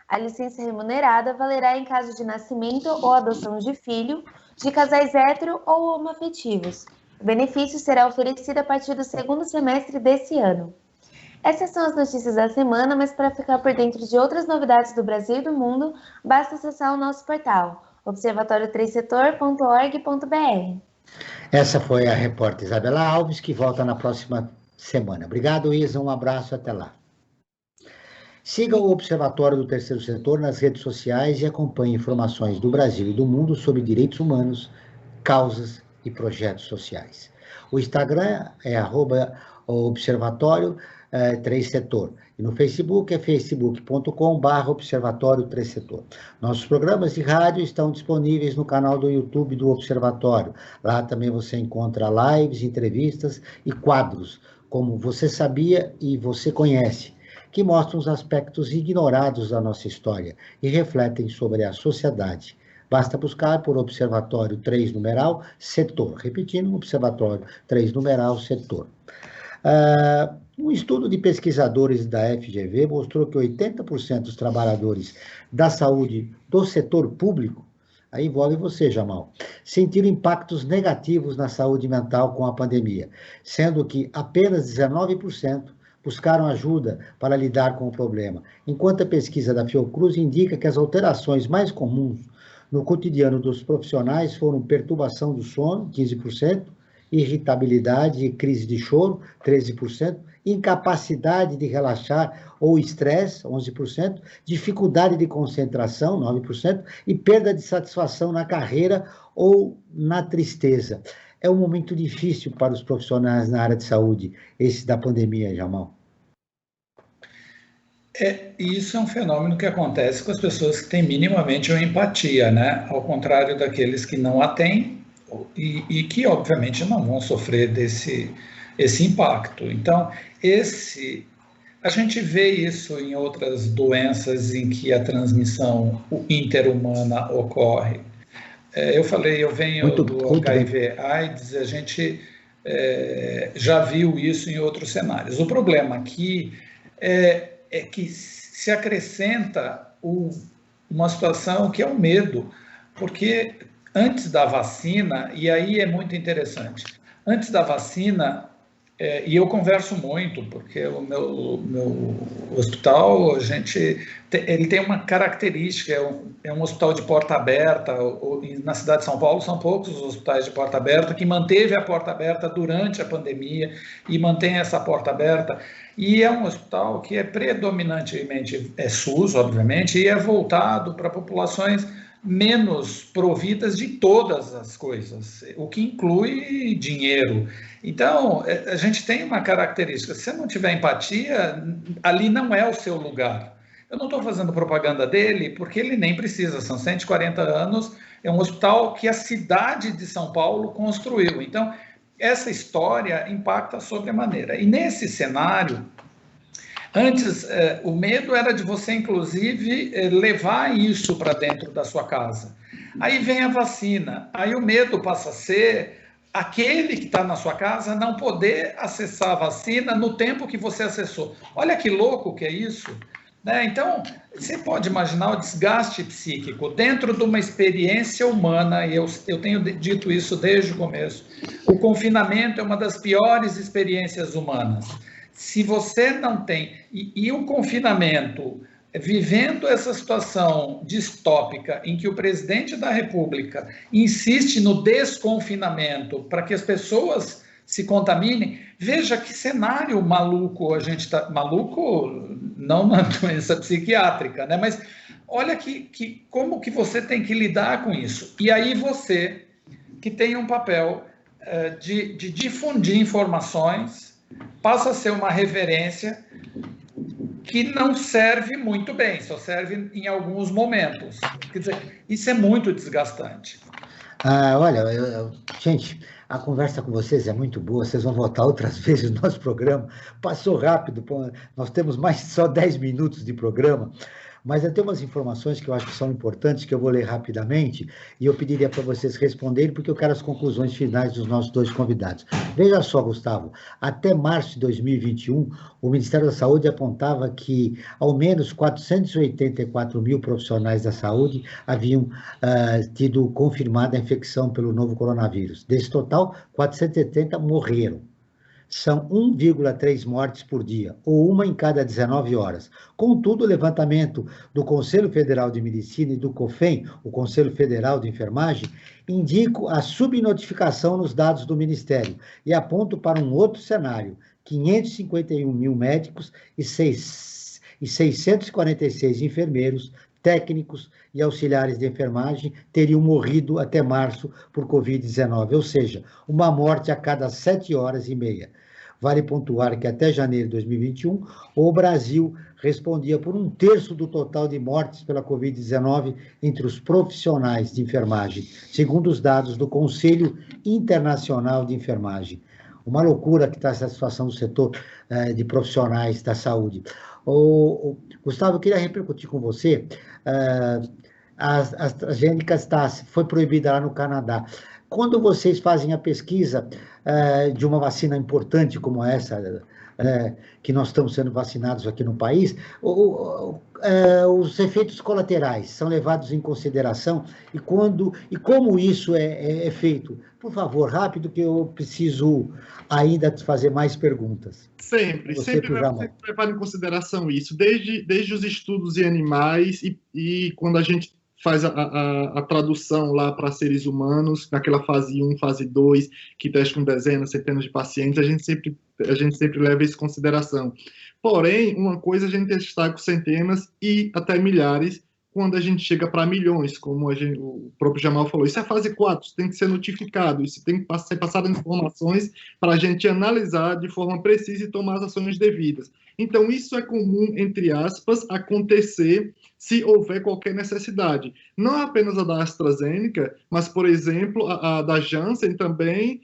A licença remunerada valerá em caso de nascimento ou adoção de filho, de casais hétero ou homoafetivos. O benefício será oferecido a partir do segundo semestre desse ano. Essas são as notícias da semana, mas para ficar por dentro de outras novidades do Brasil e do mundo, basta acessar o nosso portal, observatório3setor.org.br. Essa foi a repórter Isabela Alves, que volta na próxima semana. Obrigado, Isa, um abraço, até lá. Siga o Observatório do Terceiro Setor nas redes sociais e acompanhe informações do Brasil e do mundo sobre direitos humanos, causas e projetos sociais. O Instagram é @observatório 3 Setor. E no Facebook é facebook.com/Observatório 3 Setor. Nossos programas de rádio estão disponíveis no canal do YouTube do Observatório. Lá também você encontra lives, entrevistas e quadros, como Você Sabia e Você Conhece, que mostram os aspectos ignorados da nossa história e refletem sobre a sociedade. Basta buscar por Observatório 3 numeral Setor. Repetindo, Observatório 3 numeral Setor. Um estudo de pesquisadores da FGV mostrou que 80% dos trabalhadores da saúde do setor público, aí envolve você, Jamal, sentiram impactos negativos na saúde mental com a pandemia, sendo que apenas 19% buscaram ajuda para lidar com o problema, enquanto a pesquisa da Fiocruz indica que as alterações mais comuns no cotidiano dos profissionais foram perturbação do sono, 15%, irritabilidade e crise de choro, 13%, incapacidade de relaxar ou estresse, 11%, dificuldade de concentração, 9%, e perda de satisfação na carreira ou na tristeza. É um momento difícil para os profissionais na área de saúde, esse da pandemia, Jamal. Isso é um fenômeno que acontece com as pessoas que têm minimamente uma empatia, né? Ao contrário daqueles que não a têm e que, obviamente, não vão sofrer esse impacto. Então, a gente vê isso em outras doenças em que a transmissão interhumana ocorre. Eu venho do HIV/AIDS, a gente já viu isso em outros cenários. O problema aqui é que se acrescenta uma situação que é o medo, porque antes da vacina, e aí é muito interessante, antes da vacina, e eu converso muito, porque o meu hospital, ele tem uma característica, é um hospital de porta aberta, na cidade de São Paulo são poucos os hospitais de porta aberta, que manteve a porta aberta durante a pandemia e mantém essa porta aberta, e é um hospital que é predominantemente SUS, obviamente, e é voltado para populações menos providas de todas as coisas, o que inclui dinheiro. Então, a gente tem uma característica: se você não tiver empatia, ali não é o seu lugar. Eu não estou fazendo propaganda dele, porque ele nem precisa, são 140 anos, é um hospital que a cidade de São Paulo construiu. Então, essa história impacta sobremaneira. E nesse cenário, antes, o medo era de você, inclusive, levar isso para dentro da sua casa. Aí vem a vacina, aí o medo passa a ser aquele que está na sua casa não poder acessar a vacina no tempo que você acessou. Olha que louco que é isso, né? Então, você pode imaginar o desgaste psíquico dentro de uma experiência humana, e eu tenho dito isso desde o começo. O confinamento é uma das piores experiências humanas. Se você não tem... E o confinamento, vivendo essa situação distópica em que o presidente da República insiste no desconfinamento para que as pessoas se contaminem, veja que cenário maluco a gente está... Maluco não na doença psiquiátrica, né? Mas olha como que você tem que lidar com isso. E aí você, que tem um papel de difundir informações, passa a ser uma referência que não serve muito bem, só serve em alguns momentos. Quer dizer, isso é muito desgastante. Olha, gente, a conversa com vocês é muito boa, vocês vão voltar outras vezes no nosso programa. Passou rápido, nós temos mais só 10 minutos de programa. Mas eu tenho umas informações que eu acho que são importantes, que eu vou ler rapidamente, e eu pediria para vocês responderem, porque eu quero as conclusões finais dos nossos dois convidados. Veja só, Gustavo, até março de 2021, o Ministério da Saúde apontava que ao menos 484 mil profissionais da saúde haviam tido confirmada a infecção pelo novo coronavírus. Desse total, 470 morreram. São 1,3 mortes por dia, ou uma em cada 19 horas. Contudo, o levantamento do Conselho Federal de Medicina e do COFEM, o Conselho Federal de Enfermagem, indica a subnotificação nos dados do Ministério e aponta para um outro cenário: 551 mil médicos e 646 enfermeiros, técnicos e auxiliares de enfermagem teriam morrido até março por Covid-19, ou seja, uma morte a cada 7 horas e meia. Vale pontuar que até janeiro de 2021, o Brasil respondia por 1/3 do total de mortes pela Covid-19 entre os profissionais de enfermagem, segundo os dados do Conselho Internacional de Enfermagem. Uma loucura que está essa situação do setor de profissionais da saúde. Gustavo, eu queria repercutir com você. A AstraZeneca foi proibida lá no Canadá. Quando vocês fazem a pesquisa de uma vacina importante como essa, que nós estamos sendo vacinados aqui no país, os efeitos colaterais são levados em consideração e como isso é feito? Por favor, rápido, que eu preciso ainda fazer mais perguntas. Sempre levar em consideração isso, desde os estudos em animais e quando a gente faz a tradução lá para seres humanos, naquela fase 1, fase 2, que testa com dezenas, centenas de pacientes, a gente sempre leva isso em consideração. Porém, uma coisa a gente testar com centenas e até milhares, quando a gente chega para milhões, como o próprio Jamal falou. Isso é fase 4, isso tem que ser notificado, isso tem que ser passado informações para a gente analisar de forma precisa e tomar as ações devidas. Então, isso é comum, entre aspas, acontecer se houver qualquer necessidade. Não apenas a da AstraZeneca, mas, por exemplo, a da Janssen também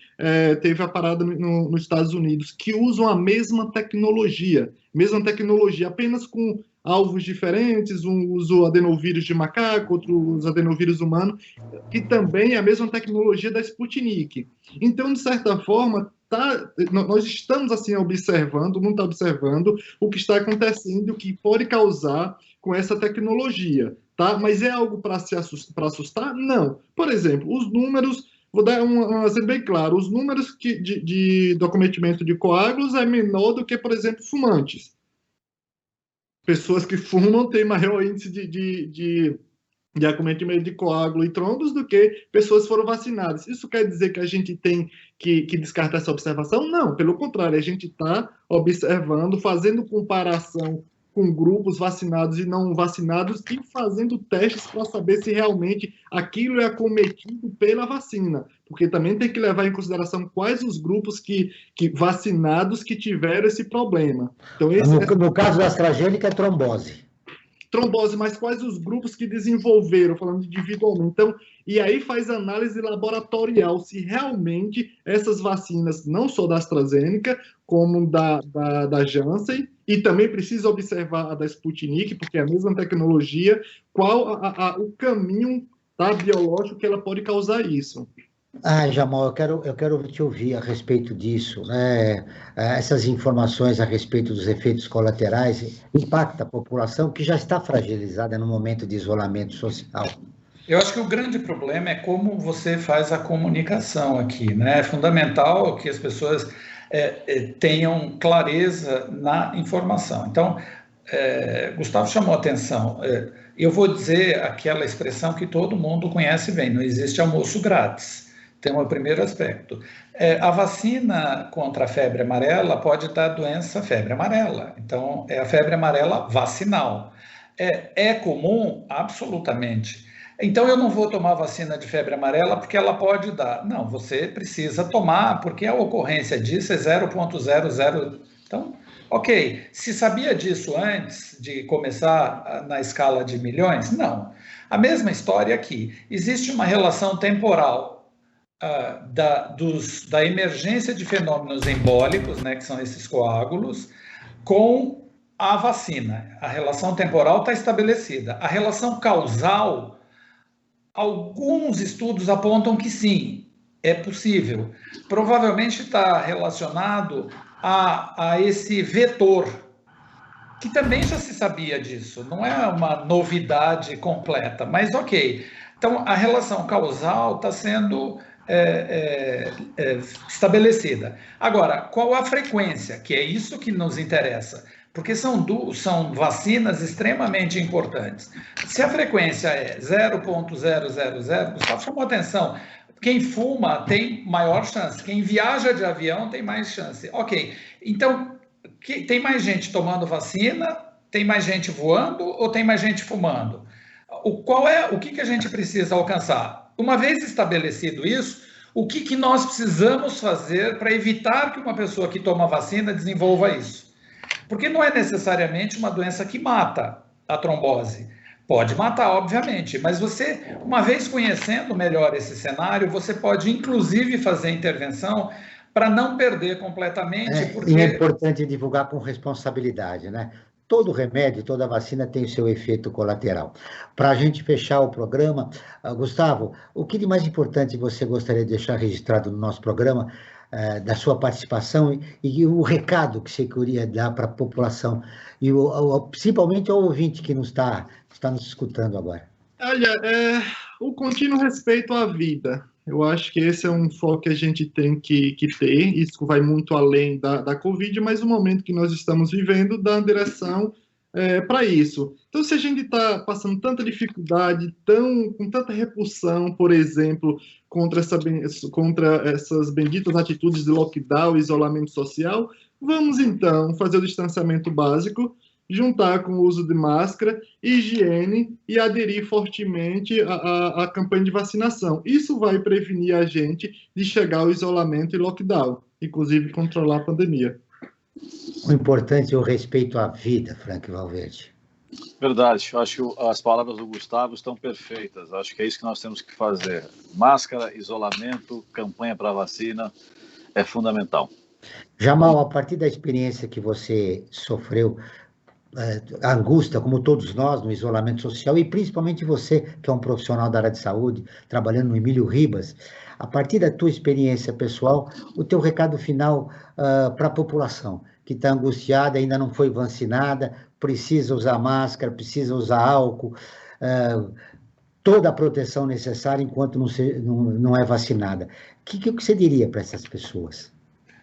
teve a parada nos Estados Unidos, que usam a mesma tecnologia, apenas com alvos diferentes, um usa o adenovírus de macaco, outro usa adenovírus humano, que também é a mesma tecnologia da Sputnik. Então, de certa forma, nós estamos assim observando, o mundo está observando o que está acontecendo, o que pode causar com essa tecnologia, tá? Mas é algo para assustar? Não. Por exemplo, os números, vou dar um exemplo bem claro, os números de acometimento de coágulos é menor do que, por exemplo, fumantes. Pessoas que fumam têm maior índice de acometimento de coágulo e trombos do que pessoas que foram vacinadas. Isso quer dizer que a gente tem que descartar essa observação? Não, pelo contrário, a gente está observando, fazendo comparação com grupos vacinados e não vacinados e fazendo testes para saber se realmente aquilo é acometido pela vacina, porque também tem que levar em consideração quais os grupos que vacinados que tiveram esse problema. Então, no caso da AstraZeneca, é trombose. Trombose, mas quais os grupos que desenvolveram, falando individualmente. Então, e aí faz análise laboratorial se realmente essas vacinas, não só da AstraZeneca, como da Janssen, e também precisa observar a da Sputnik, porque é a mesma tecnologia, qual o caminho biológico que ela pode causar isso. Jamal, eu quero te ouvir a respeito disso, né? Essas informações a respeito dos efeitos colaterais impactam a população que já está fragilizada no momento de isolamento social. Eu acho que o grande problema é como você faz a comunicação aqui, né? É fundamental que as pessoas tenham clareza na informação. Então, Gustavo chamou a atenção. Eu vou dizer aquela expressão que todo mundo conhece bem: não existe almoço grátis. Tem um primeiro aspecto. A vacina contra a febre amarela pode dar doença febre amarela. Então, é a febre amarela vacinal. É comum? Absolutamente. Então, eu não vou tomar vacina de febre amarela porque ela pode dar. Não, você precisa tomar, porque a ocorrência disso é 0,00. Então, ok. Se sabia disso antes de começar na escala de milhões? Não. A mesma história aqui. Existe uma relação temporal da emergência de fenômenos embólicos, né, que são esses coágulos, com a vacina. A relação temporal está estabelecida. A relação causal, alguns estudos apontam que sim, é possível. Provavelmente está relacionado a esse vetor, que também já se sabia disso, não é uma novidade completa, mas ok. Então, a relação causal está sendo estabelecida. Agora, qual a frequência? Que é isso que nos interessa, porque são vacinas extremamente importantes. Se a frequência é 0,000, Gustavo chamou atenção, quem fuma tem maior chance, quem viaja de avião tem mais chance. Ok, então, tem mais gente tomando vacina, tem mais gente voando ou tem mais gente fumando? O que a gente precisa alcançar? Uma vez estabelecido isso, o que nós precisamos fazer para evitar que uma pessoa que toma vacina desenvolva isso? Porque não é necessariamente uma doença que mata a trombose. Pode matar, obviamente, mas você, uma vez conhecendo melhor esse cenário, você pode inclusive fazer intervenção para não perder completamente. E é importante divulgar com responsabilidade, né? Todo remédio, toda vacina tem o seu efeito colateral. Para a gente fechar o programa, Gustavo, o que de mais importante você gostaria de deixar registrado no nosso programa, da sua participação e o recado que você queria dar para a população, e principalmente ao ouvinte que está nos escutando agora? Olha, o contínuo respeito à vida. Eu acho que esse é um foco que a gente tem que ter. Isso vai muito além da Covid, mas o momento que nós estamos vivendo dá direção para isso. Então, se a gente está passando tanta dificuldade, com tanta repulsão, por exemplo, contra essas benditas atitudes de lockdown e isolamento social, vamos então fazer o distanciamento básico, juntar com o uso de máscara, higiene e aderir fortemente à campanha de vacinação. Isso vai prevenir a gente de chegar ao isolamento e lockdown, inclusive controlar a pandemia. O importante é o respeito à vida, Frank Valverde. Verdade, eu acho que as palavras do Gustavo estão perfeitas, acho que é isso que nós temos que fazer. Máscara, isolamento, campanha para vacina, é fundamental. Jamal, a partir da experiência que você sofreu, a angústia, como todos nós, no isolamento social, e principalmente você, que é um profissional da área de saúde, trabalhando no Emílio Ribas, a partir da tua experiência pessoal, o teu recado final para a população, que está angustiada, ainda não foi vacinada, precisa usar máscara, precisa usar álcool, toda a proteção necessária enquanto não é vacinada. O que você diria para essas pessoas?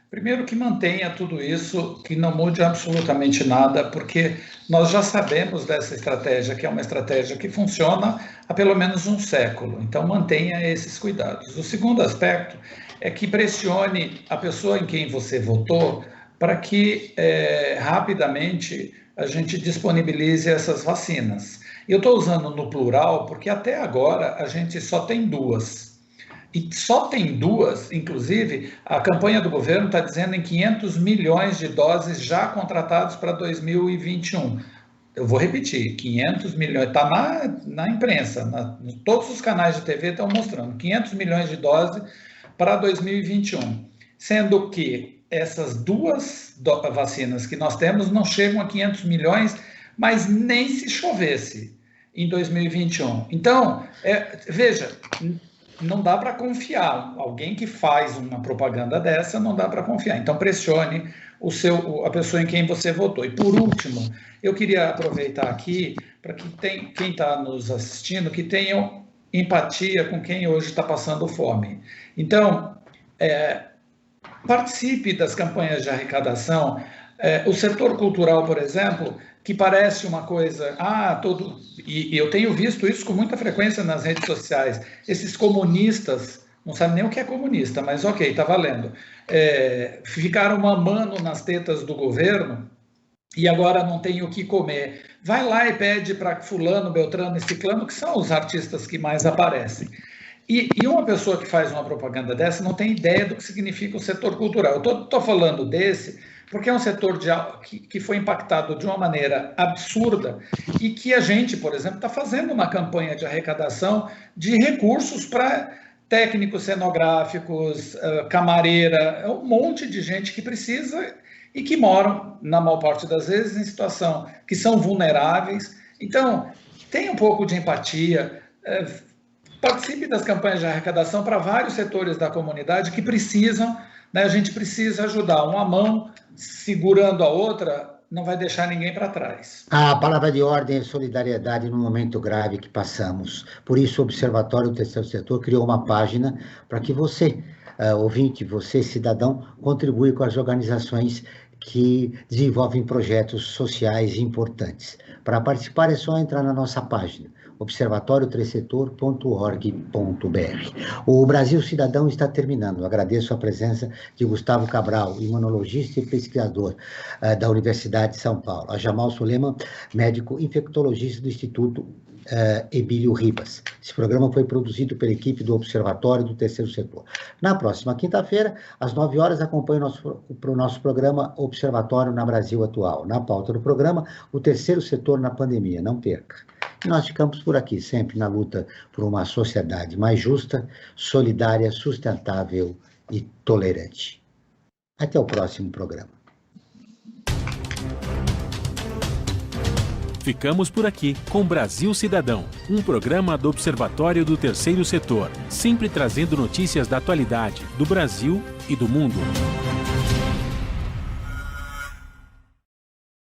Primeiro, que mantenha tudo isso, que não mude absolutamente nada, porque nós já sabemos dessa estratégia, que é uma estratégia que funciona há pelo menos um século. Então, mantenha esses cuidados. O segundo aspecto é que pressione a pessoa em quem você votou para que rapidamente a gente disponibilize essas vacinas. Eu estou usando no plural porque até agora a gente só tem 2. E só tem 2, inclusive, a campanha do governo está dizendo em 500 milhões de doses já contratados para 2021. Eu vou repetir, 500 milhões, está na imprensa, todos os canais de TV estão mostrando, 500 milhões de doses para 2021, sendo que essas 2 vacinas que nós temos não chegam a 500 milhões, mas nem se chovesse em 2021. Então, veja, não dá para confiar. Alguém que faz uma propaganda dessa, não dá para confiar. Então, pressione a pessoa em quem você votou. E, por último, eu queria aproveitar aqui para que quem está nos assistindo, que tenham empatia com quem hoje está passando fome. Então, participe das campanhas de arrecadação. O setor cultural, por exemplo, que parece uma coisa... E eu tenho visto isso com muita frequência nas redes sociais. Esses comunistas, não sabem nem o que é comunista, mas ok, está valendo. Ficaram mamando nas tetas do governo e agora não tem o que comer. Vai lá e pede para fulano, beltrano e ciclano, que são os artistas que mais aparecem. E uma pessoa que faz uma propaganda dessa não tem ideia do que significa o setor cultural. Eu estou falando desse porque é um setor que foi impactado de uma maneira absurda e que a gente, por exemplo, está fazendo uma campanha de arrecadação de recursos para técnicos cenográficos, camareira, um monte de gente que precisa e que moram, na maior parte das vezes, em situação que são vulneráveis. Então, tenha um pouco de empatia, participe das campanhas de arrecadação para vários setores da comunidade que precisam, né? A gente precisa ajudar. Uma mão segurando a outra não vai deixar ninguém para trás. A palavra de ordem é solidariedade no momento grave que passamos. Por isso, o Observatório do Terceiro Setor criou uma página para que você, ouvinte, você, cidadão, contribui com as organizações que desenvolvem projetos sociais importantes. Para participar é só entrar na nossa página, observatoriotresetor.org.br. O Brasil Cidadão está terminando. Agradeço a presença de Gustavo Cabral, imunologista e pesquisador da Universidade de São Paulo, a Jamal Suleiman, médico infectologista do Instituto Emílio Ribas. Esse programa foi produzido pela equipe do Observatório do Terceiro Setor. Na próxima quinta-feira, às 9 horas, acompanhe o nosso programa Observatório na Brasil Atual. Na pauta do programa, o terceiro setor na pandemia. Não perca. E nós ficamos por aqui, sempre na luta por uma sociedade mais justa, solidária, sustentável e tolerante. Até o próximo programa. Ficamos por aqui com Brasil Cidadão, um programa do Observatório do Terceiro Setor, sempre trazendo notícias da atualidade, do Brasil e do mundo.